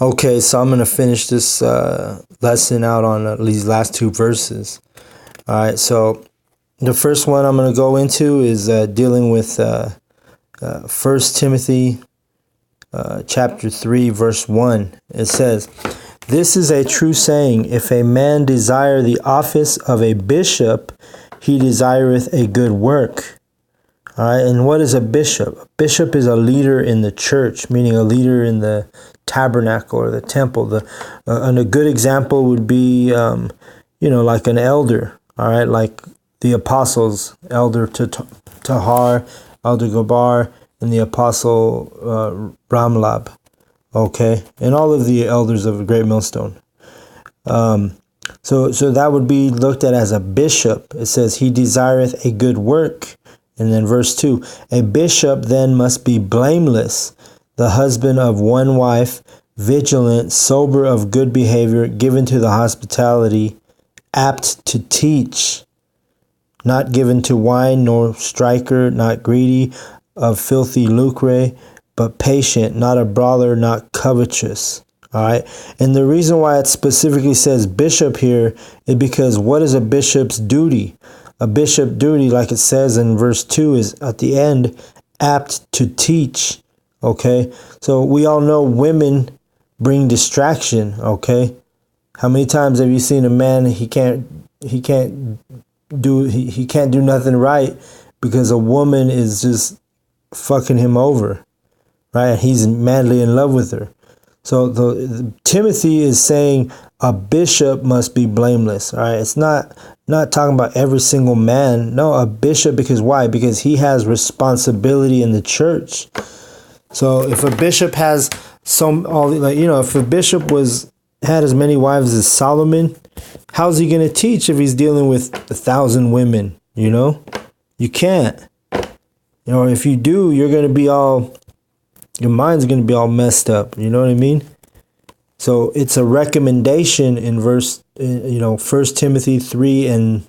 Okay, so I'm going to finish this lesson out on these last two verses. All right, so the first one I'm going to go into is dealing with 1 Timothy chapter 3, verse 1. It says, "This is a true saying, if a man desire the office of a bishop, he desireth a good work." All right, and what is a bishop? A bishop is a leader in the church, meaning a leader in the tabernacle or the temple. And a good example would be, like an elder. All right, like the apostles, Elder Tahar, Elder Gabar, and the apostle Ramlab. Okay, and all of the elders of the Great Millstone. So that would be looked at as a bishop. It says he desireth a good work. And then verse 2, a bishop then must be blameless, the husband of one wife, vigilant, sober of good behavior, given to the hospitality, apt to teach, not given to wine nor striker, not greedy of filthy lucre, but patient, not a brawler, not covetous. All right. And the reason why it specifically says bishop here is because what is a bishop's duty? A bishop duty, like it says in verse 2, is at the end, apt to teach. Okay. So we all know women bring distraction. Okay. How many times have you seen a man, he can't do nothing right because a woman is just fucking him over, right? He's madly in love with her. So Timothy is saying a bishop must be blameless. All right, it's not talking about every single man. No, a bishop, because why? Because he has responsibility in the church. So if a bishop has if a bishop had as many wives as Solomon, how's he going to teach if he's dealing with 1,000 women? You can't. If you do, you're going to be your mind's going to be all messed up. You know what I mean? So it's a recommendation in 1 Timothy 3 and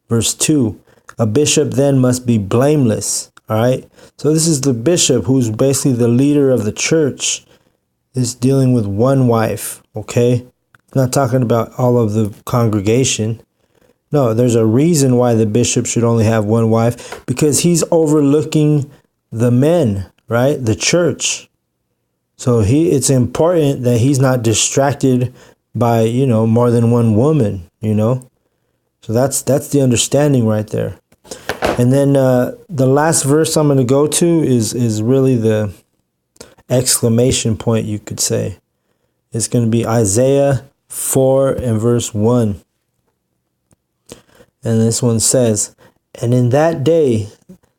verse 2. A bishop then must be blameless. All right. So this is the bishop who's basically the leader of the church, is dealing with one wife. Okay. Not talking about all of the congregation. No, there's a reason why the bishop should only have one wife, because he's overlooking the men, right? The church. So it's important that he's not distracted by, more than one woman, So that's the understanding right there. And then the last verse I'm going to go to is really the exclamation point, you could say. It's going to be Isaiah 4 and verse 1. And this one says, "And in that day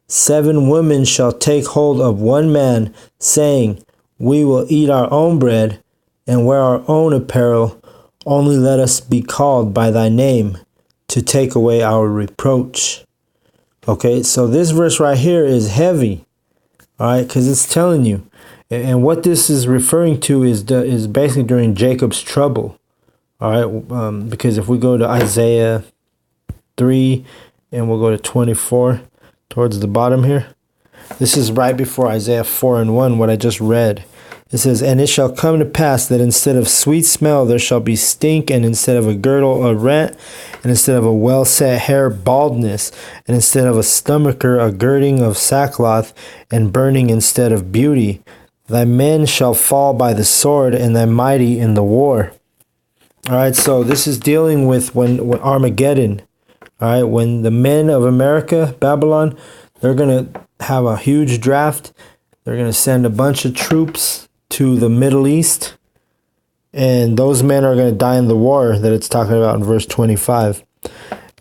7 women shall take hold of one man, saying, we will eat our own bread and wear our own apparel. Only let us be called by thy name to take away our reproach." Okay, so this verse right here is heavy. All right, because it's telling you. And what this is referring to is basically during Jacob's trouble. All right, because if we go to Isaiah 3 and we'll go to 24 towards the bottom here. This is right before Isaiah 4 and 1, what I just read. It says, "And it shall come to pass that instead of sweet smell there shall be stink, and instead of a girdle a rent, and instead of a well-set hair baldness, and instead of a stomacher a girding of sackcloth, and burning instead of beauty. Thy men shall fall by the sword, and thy mighty in the war." All right, so this is dealing with when Armageddon. All right, when the men of America, Babylon, they're going to have a huge draft. They're going to send a bunch of troops to the Middle East. And those men are going to die in the war that it's talking about in verse 25.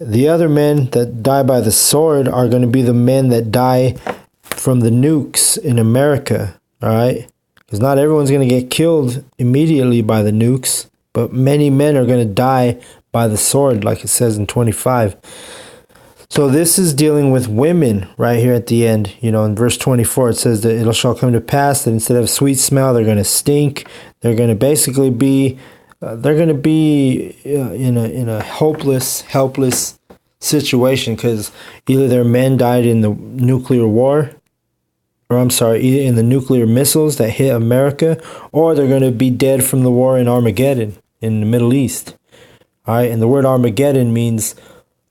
The other men that die by the sword are going to be the men that die from the nukes in America. All right? Because not everyone's going to get killed immediately by the nukes. But many men are going to die by the sword, like it says in 25. So this is dealing with women right here at the end. In verse 24, it says that it shall come to pass that instead of sweet smell, they're going to stink. They're going to basically be, in a hopeless, helpless situation, because either their men died in the nuclear war, or I'm sorry, either in the nuclear missiles that hit America, or they're going to be dead from the war in Armageddon in the Middle East. All right, and the word Armageddon means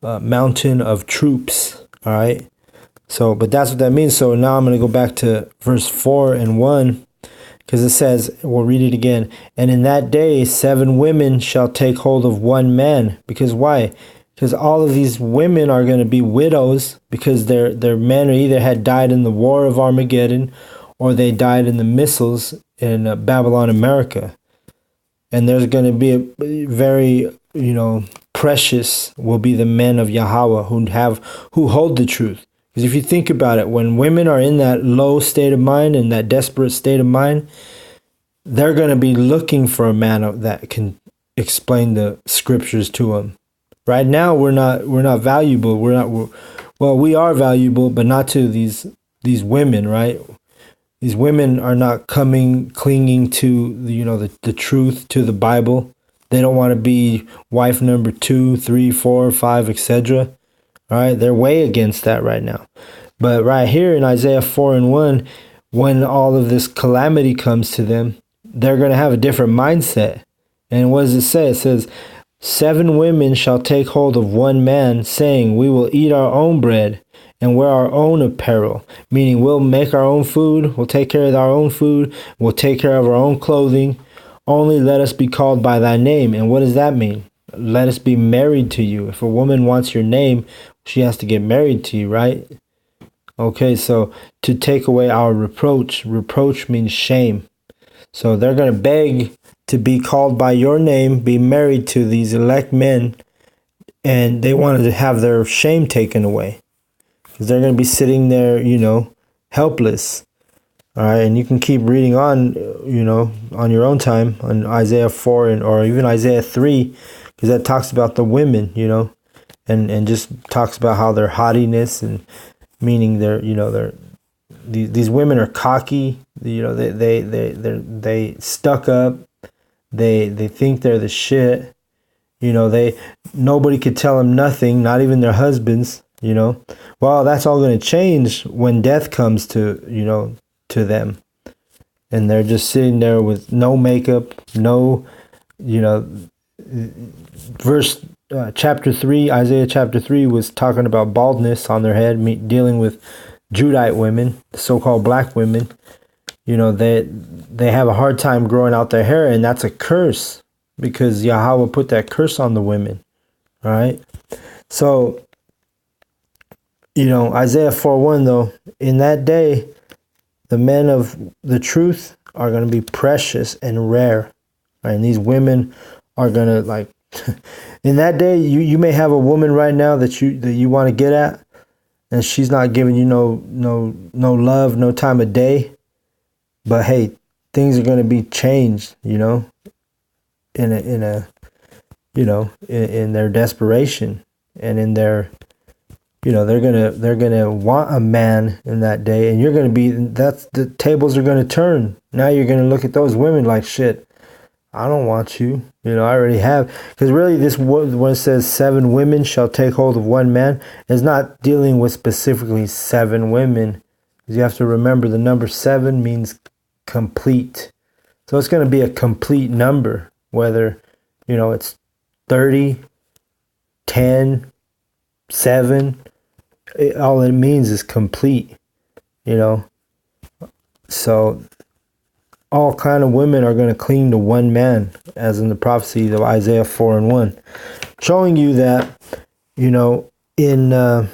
mountain of troops. All right, so but that's what that means. So now I'm going to go back to verse 4 and 1, because it says, we'll read it again. And in that day, 7 women shall take hold of one man. Because why? Because all of these women are going to be widows, because their men either had died in the war of Armageddon, or they died in the missiles in Babylon, America. And there's going to be a very, precious will be the men of Yahweh who hold the truth. Because if you think about it, when women are in that low state of mind, in that desperate state of mind, they're going to be looking for a man that can explain the scriptures to them. Right now, we're not valuable. We are valuable, but not to these women, right? These women are not clinging to the truth, to the Bible. They don't want to be wife number 2, 3, 4, 5, etc. All right, they're way against that right now. But right here in Isaiah 4 and 1, when all of this calamity comes to them, they're going to have a different mindset. And what does it say? It says, 7 women shall take hold of one man, saying, we will eat our own bread and wear our own apparel. Meaning we'll make our own food, we'll take care of our own food, we'll take care of our own clothing. Only let us be called by thy name. And what does that mean? Let us be married to you. If a woman wants your name, she has to get married to you, right? Okay, so to take away our reproach means shame. So they're going to beg to be called by your name, be married to these elect men, and they wanted to have their shame taken away. Because they're going to be sitting there, helpless. All right, and you can keep reading on, on your own time, on Isaiah 4 or even Isaiah 3, because that talks about the women, and just talks about how their haughtiness, and meaning these women are cocky, they stuck up, they think they're the shit, nobody could tell them nothing, not even their husbands, Well, that's all going to change when death comes to them, and they're just sitting there with no makeup, no, chapter 3, Isaiah chapter 3 was talking about baldness on their head, dealing with Judite women, so-called black women. They have a hard time growing out their hair, and that's a curse, because Yahweh put that curse on the women. All right, so Isaiah 4:1 though, in that day, the men of the truth are going to be precious and rare. Right? And these women are going to in that day, you may have a woman right now that you want to get at, and she's not giving you no love, no time of day. But hey, things are going to be changed, in their desperation, and in their they're gonna want a man in that day, and the tables are gonna turn. Now you're gonna look at those women like, shit, I don't want you. I already have. Because really, this when it says 7 women shall take hold of one man, is not dealing with specifically 7 women. You have to remember the number 7 means complete. So it's going to be a complete number, whether it's 30, 10, 7. All it means is complete, So all kind of women are going to cling to one man, as in the prophecy of Isaiah 4 and 1, showing you that, in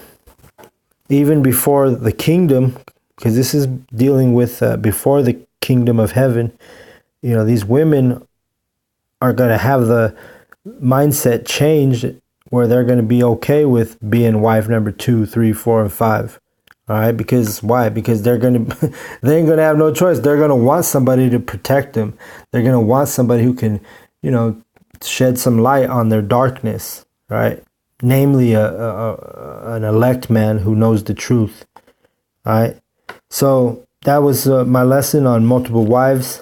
even before the kingdom, because this is dealing with before the kingdom of heaven, these women are going to have the mindset changed, where they're going to be okay with being wife number 2, 3, 4, and 5. All right, because why? Because they ain't going to have no choice. They're going to want somebody to protect them. They're going to want somebody who can, shed some light on their darkness, right? Namely, an elect man who knows the truth. All right. So that was my lesson on multiple wives.